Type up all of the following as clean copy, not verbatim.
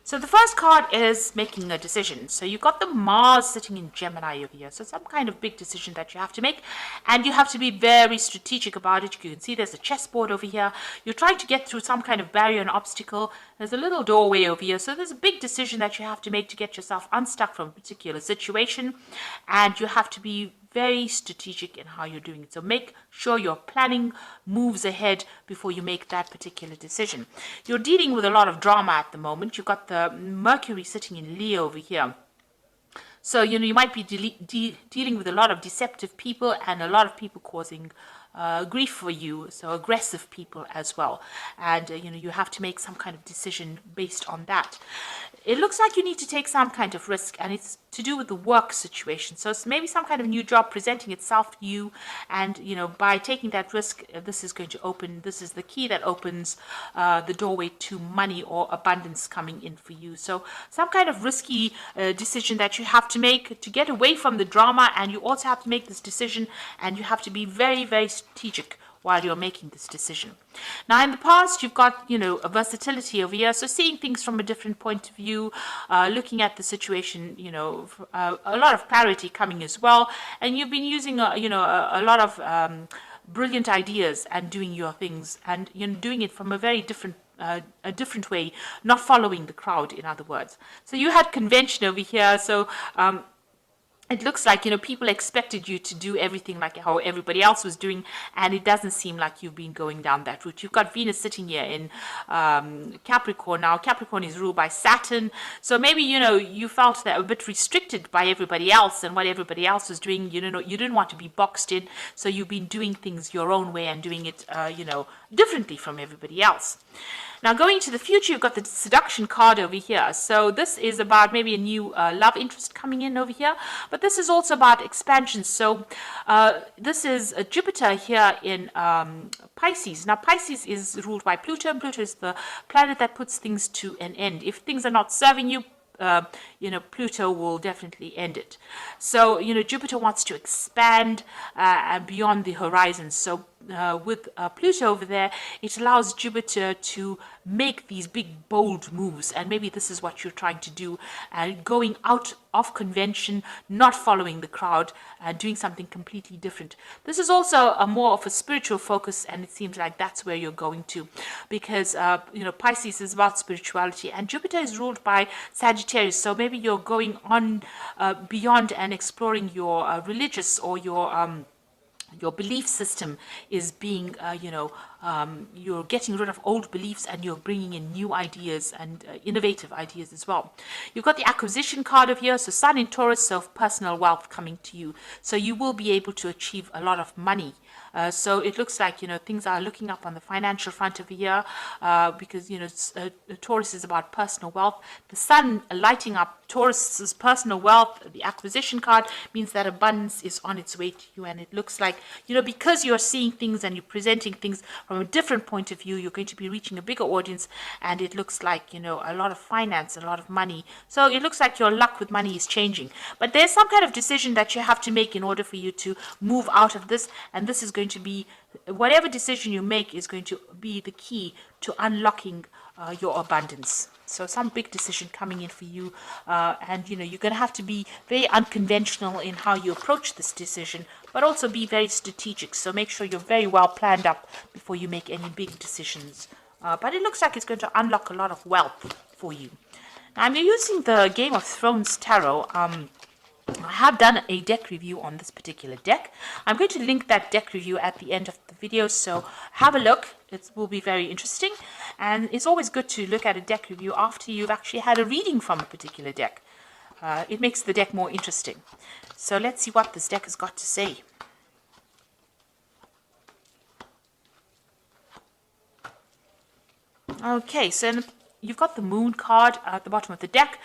So the first card is making a decision. So you've got the Mars sitting in Gemini over here. So some kind of big decision that you have to make, and you have to be very strategic about it. You can see there's a chessboard over here. You're trying to get through some kind of barrier and obstacle. There's a little doorway over here. So there's a big decision that you have to make to get yourself unstuck from a particular situation, and you have to be very strategic in how you're doing it. So make sure you're planning moves ahead before you make that particular decision. You're dealing with a lot of drama at the moment. You've got the Mercury sitting in Leo over here. So, you might be dealing with a lot of deceptive people and a lot of people causing grief for you, so aggressive people as well. And, you have to make some kind of decision based on that. It looks like you need to take some kind of risk, and it's to do with the work situation. So it's maybe some kind of new job presenting itself to you, and by taking that risk, this is the key that opens the doorway to money or abundance coming in for you. So some kind of risky decision that you have to make to get away from the drama, and you also have to make this decision, and you have to be very strategic while you're making this decision. Now, in the past, you've got, a versatility over here. So seeing things from a different point of view, looking at the situation, a lot of clarity coming as well. And you've been using, a lot of brilliant ideas and doing your things, and doing it from a very different way, not following the crowd, in other words. So you had convention over here. So it looks like, people expected you to do everything like how everybody else was doing, and it doesn't seem like you've been going down that route. You've got Venus sitting here in Capricorn. Now, Capricorn is ruled by Saturn, so maybe, you felt that a bit restricted by everybody else and what everybody else was doing. You didn't want to be boxed in, so you've been doing things your own way and doing it, differently from everybody else. Now, going to the future, you've got the seduction card over here. So this is about maybe a new love interest coming in over here. But this is also about expansion. So this is Jupiter here in Pisces. Now, Pisces is ruled by Pluto. And Pluto is the planet that puts things to an end. If things are not serving you, Pluto will definitely end it. So, Jupiter wants to expand beyond the horizon. So with Pluto over there, it allows Jupiter to make these big, bold moves. And maybe this is what you're trying to do, going out of convention, not following the crowd, doing something completely different. This is also more of a spiritual focus, and it seems like that's where you're going to, because Pisces is about spirituality, and Jupiter is ruled by Sagittarius. So maybe you're going on beyond and exploring your religious or your belief system is being, you're getting rid of old beliefs and you're bringing in new ideas and innovative ideas as well. You've got the acquisition card over here, so Sun in Taurus, so personal wealth coming to you. So you will be able to achieve a lot of money. So it looks like, things are looking up on the financial front over here because, Taurus is about personal wealth. The Sun lighting up Taurus's personal wealth, the acquisition card, means that abundance is on its way to you. And it looks like, because you're seeing things and you're presenting things from a different point of view, you're going to be reaching a bigger audience. And it looks like, a lot of finance, a lot of money. So it looks like your luck with money is changing. But there's some kind of decision that you have to make in order for you to move out of this. And this is going to be, whatever decision you make is going to be the key to unlocking your abundance. So some big decision coming in for you, and you're going to have to be very unconventional in how you approach this decision, but also be very strategic. So make sure you're very well planned up before you make any big decisions. But it looks like it's going to unlock a lot of wealth for you. Now, I'm using the Game of Thrones Tarot. I have done a deck review on this particular deck. I'm going to link that deck review at the end of the video, so have a look. It will be very interesting, and it's always good to look at a deck review after you've actually had a reading from a particular deck. It makes the deck more interesting. So let's see what this deck has got to say. Okay, so you've got the Moon card at the bottom of the deck.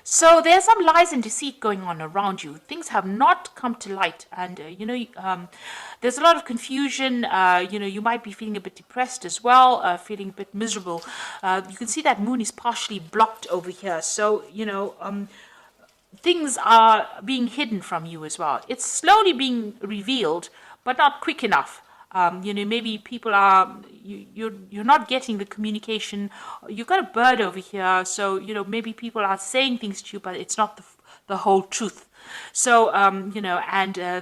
So there's some lies and deceit going on around you. Things have not come to light, and there's a lot of confusion. You might be feeling a bit depressed as well, feeling a bit miserable. You can see that Moon is partially blocked over here. So things are being hidden from you as well. It's slowly being revealed, but not quick enough. Maybe people are, you're not getting the communication. You've got a bird over here, so, maybe people are saying things to you, but it's not the whole truth. So,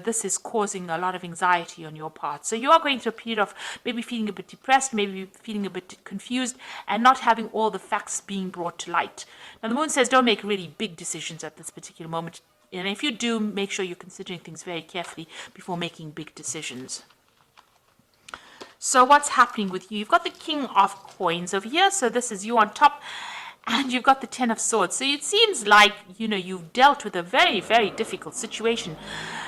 this is causing a lot of anxiety on your part. So you are going through a period of maybe feeling a bit depressed, maybe feeling a bit confused, and not having all the facts being brought to light. Now, the moon says don't make really big decisions at this particular moment. And if you do, make sure you're considering things very carefully before making big decisions. So what's happening with you? You've got the King of Coins over here. So this is you on top. And you've got the Ten of Swords. So it seems like, you've dealt with a very, very difficult situation.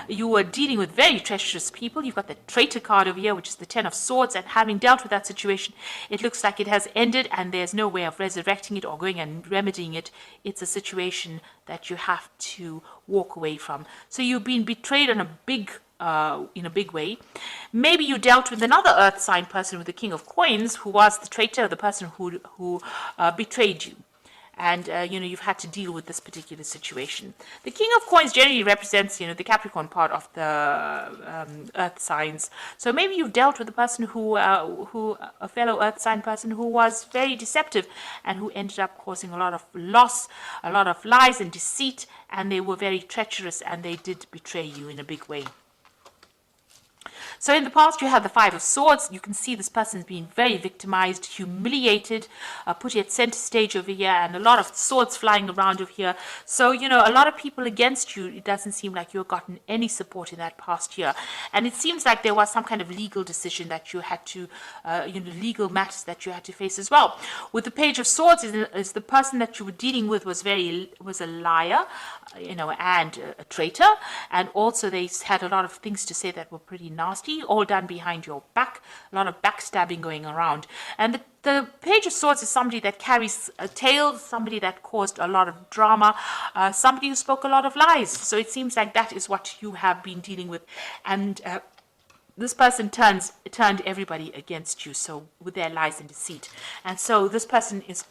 You were dealing with very treacherous people. You've got the Traitor card over here, which is the Ten of Swords. And having dealt with that situation, it looks like it has ended and there's no way of resurrecting it or going and remedying it. It's a situation that you have to walk away from. So you've been betrayed on a big in a big way. Maybe you dealt with another earth sign person with the King of Coins, who was the traitor, the person who betrayed you. And, you've had to deal with this particular situation. The King of Coins generally represents, the Capricorn part of the earth signs. So maybe you've dealt with a person a fellow earth sign person who was very deceptive and who ended up causing a lot of loss, a lot of lies and deceit, and they were very treacherous and they did betray you in a big way. So in the past, you had the Five of Swords. You can see this person's been very victimized, humiliated, put at center stage over here, and a lot of swords flying around over here. So, a lot of people against you. It doesn't seem like you've gotten any support in that past year. And it seems like there was some kind of legal decision that you had to, legal matters that you had to face as well. With the Page of Swords, is the person that you were dealing with was a liar, and a traitor. And also they had a lot of things to say that were pretty nasty, all done behind your back, a lot of backstabbing going around. And the Page of Swords is somebody that carries a tale, somebody that caused a lot of drama, somebody who spoke a lot of lies. So it seems like that is what you have been dealing with. And this person turned everybody against you, so with their lies and deceit. And so this person is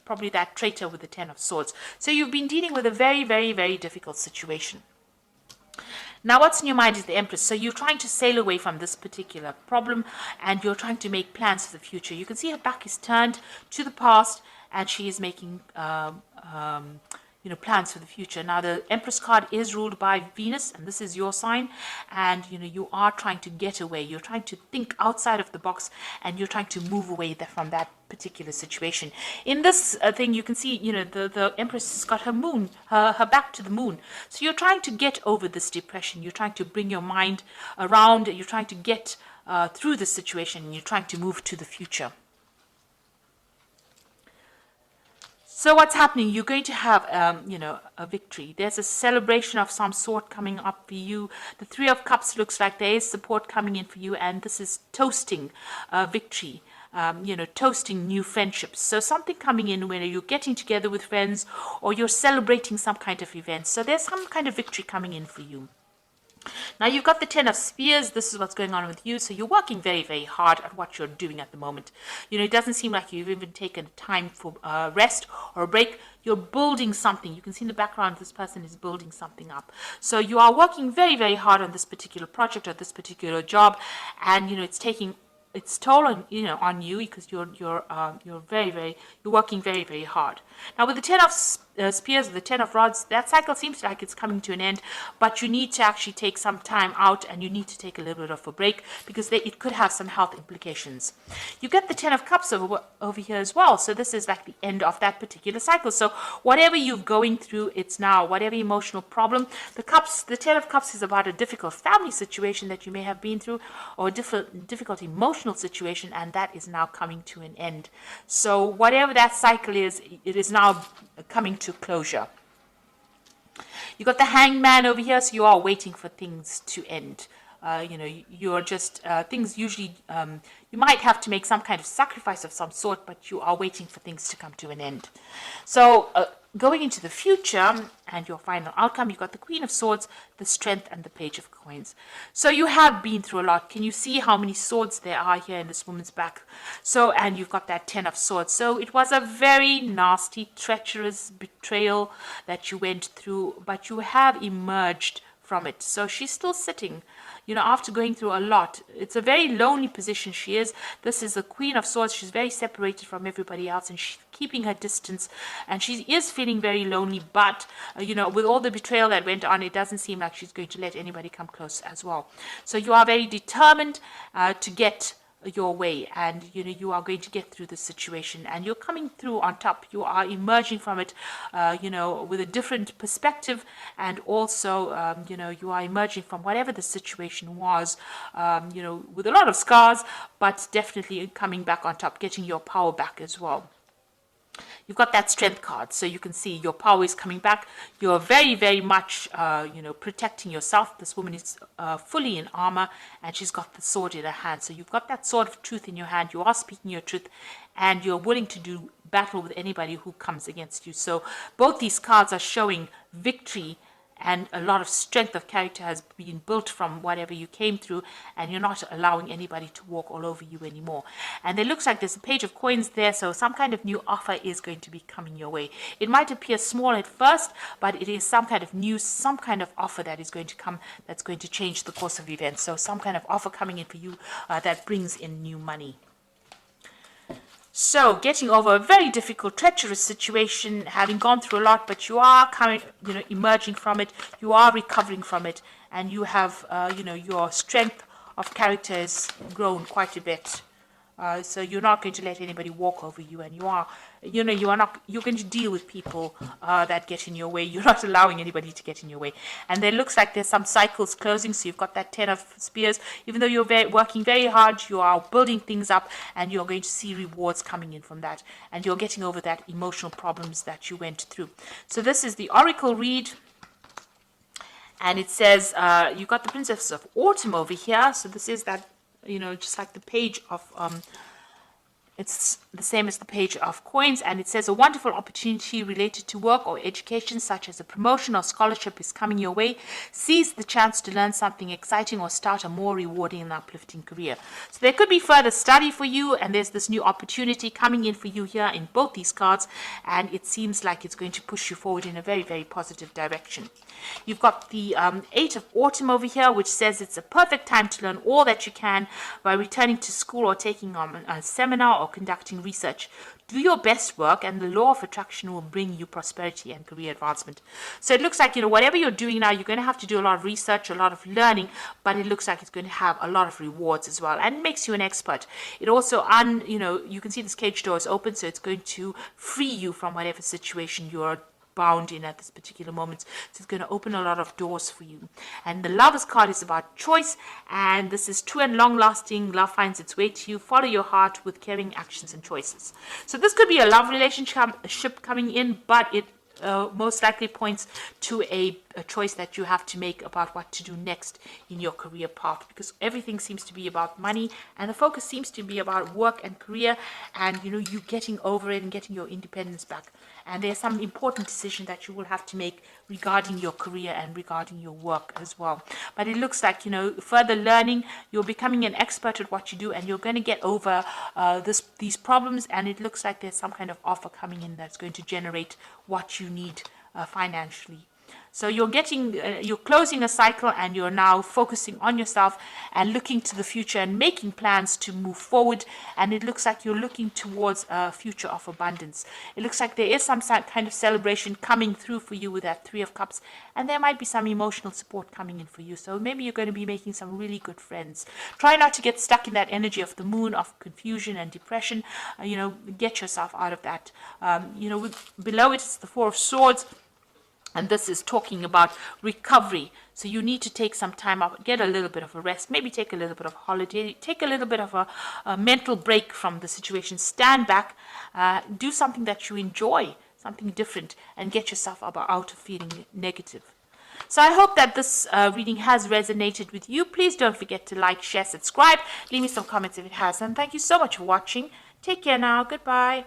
probably that traitor with the Ten of Swords. So you've been dealing with a very, very, very difficult situation. Now, what's in your mind is the Empress. So you're trying to sail away from this particular problem and you're trying to make plans for the future. You can see her back is turned to the past and she is making plans for the future. Now, the Empress card is ruled by Venus, and this is your sign. And, you are trying to get away. You're trying to think outside of the box, and you're trying to move away from that particular situation. In this thing, you can see, the Empress has got her moon, her back to the moon. So you're trying to get over this depression. You're trying to bring your mind around. You're trying to get through this situation, and you're trying to move to the future. So what's happening? You're going to have, a victory. There's a celebration of some sort coming up for you. The Three of Cups looks like there is support coming in for you, and this is toasting victory. Toasting new friendships. So something coming in when you're getting together with friends or you're celebrating some kind of event. So there's some kind of victory coming in for you. Now, you've got the Ten of Spears. This is what's going on with you. So you're working very, very hard at what you're doing at the moment. It doesn't seem like you've even taken time for rest or a break. You're building something. You can see in the background, this person is building something up. So you are working very, very hard on this particular project or this particular job. And, it's taking its toll on you because you're working very, very hard. Now, with the Ten of Spears, the Ten of Rods, that cycle seems like it's coming to an end, but you need to actually take some time out and you need to take a little bit of a break because it could have some health implications. You get the Ten of Cups over here as well, so this is like the end of that particular cycle. So whatever you're going through, it's now, whatever emotional problem, the Ten of Cups is about a difficult family situation that you may have been through or a difficult emotional situation, and that is now coming to an end. So whatever that cycle is, it is now coming to closure. You got the Hangman over here, so you are waiting for things to end. You're just things usually you might have to make some kind of sacrifice of some sort, but you are waiting for things to come to an end. So going into the future and your final outcome, you've got the Queen of Swords, the Strength, and the Page of Coins. So you have been through a lot. Can you see how many swords there are here in this woman's back? So, and you've got that Ten of Swords. So it was a very nasty, treacherous betrayal that you went through, but you have emerged from it. So she's still sitting, after going through a lot. It's a very lonely position she is. This is the Queen of Swords. She's very separated from everybody else, and she's keeping her distance, and she is feeling very lonely. But with all the betrayal that went on, it doesn't seem like she's going to let anybody come close as well. So you are very determined to get your way, and you are going to get through the situation, and you're coming through on top. You are emerging from it with a different perspective, and also you are emerging from whatever the situation was with a lot of scars, but definitely coming back on top, getting your power back as well. You've got that strength card, so you can see your power is coming back. You're very, very much, protecting yourself. This woman is fully in armor, and she's got the sword in her hand. So you've got that sword of truth in your hand. You are speaking your truth, and you're willing to do battle with anybody who comes against you. So both these cards are showing victory, and a lot of strength of character has been built from whatever you came through, and you're not allowing anybody to walk all over you anymore. And it looks like there's a page of coins there, so some kind of new offer is going to be coming your way. It might appear small at first, but it is some kind of news, some kind of offer that is going to come, that's going to change the course of events. So some kind of offer coming in for you that brings in new money. So getting over a very difficult, treacherous situation, having gone through a lot, but you are emerging from it, you are recovering from it, and you have, your strength of character has grown quite a bit. So you're not going to let anybody walk over you, and you're going to deal with people that get in your way. You're not allowing anybody to get in your way. And there looks like there's some cycles closing, so you've got that 10 of spears. Even though you're working very hard, you are building things up, and you're going to see rewards coming in from that. And you're getting over that emotional problems that you went through. So this is the Oracle read. And it says, you've got the Princess of Autumn over here. So this is that, just like the page of, it's the same as the page of coins, and it says a wonderful opportunity related to work or education, such as a promotion or scholarship, is coming your way. Seize the chance to learn something exciting or start a more rewarding and uplifting career. So there could be further study for you, and there's this new opportunity coming in for you here in both these cards, and it seems like it's going to push you forward in a very, very positive direction. You've got the 8 of Autumn over here, which says it's a perfect time to learn all that you can by returning to school or taking on a seminar or conducting research. Do your best work, and the law of attraction will bring you prosperity and career advancement. So it looks like, whatever you're doing now, you're going to have to do a lot of research, a lot of learning, but it looks like it's going to have a lot of rewards as well, and makes you an expert. It also, you can see this cage door is open, so it's going to free you from whatever situation you're bound in at this particular moment. So it's going to open a lot of doors for you. And the Lovers card is about choice, and this is true and long lasting. Love finds its way to you. Follow your heart with caring actions and choices. So this could be a love relationship coming in, but it most likely points to a choice that you have to make about what to do next in your career path, because everything seems to be about money, and the focus seems to be about work and career, and you getting over it and getting your independence back. And there's some important decision that you will have to make regarding your career and regarding your work as well. But it looks like, further learning, you're becoming an expert at what you do, and you're going to get over these problems. And it looks like there's some kind of offer coming in that's going to generate what you need financially. So you're closing a cycle, and you're now focusing on yourself and looking to the future and making plans to move forward. And it looks like you're looking towards a future of abundance. It looks like there is some kind of celebration coming through for you with that 3 of Cups, and there might be some emotional support coming in for you. So maybe you're going to be making some really good friends. Try not to get stuck in that energy of the moon, of confusion and depression. Get yourself out of that. Below it is the 4 of Swords. And this is talking about recovery. So you need to take some time off, get a little bit of a rest, maybe take a little bit of a holiday, take a little bit of a mental break from the situation, stand back, do something that you enjoy, something different, and get yourself out of feeling negative. So I hope that this reading has resonated with you. Please don't forget to like, share, subscribe. Leave me some comments if it has. And thank you so much for watching. Take care now. Goodbye.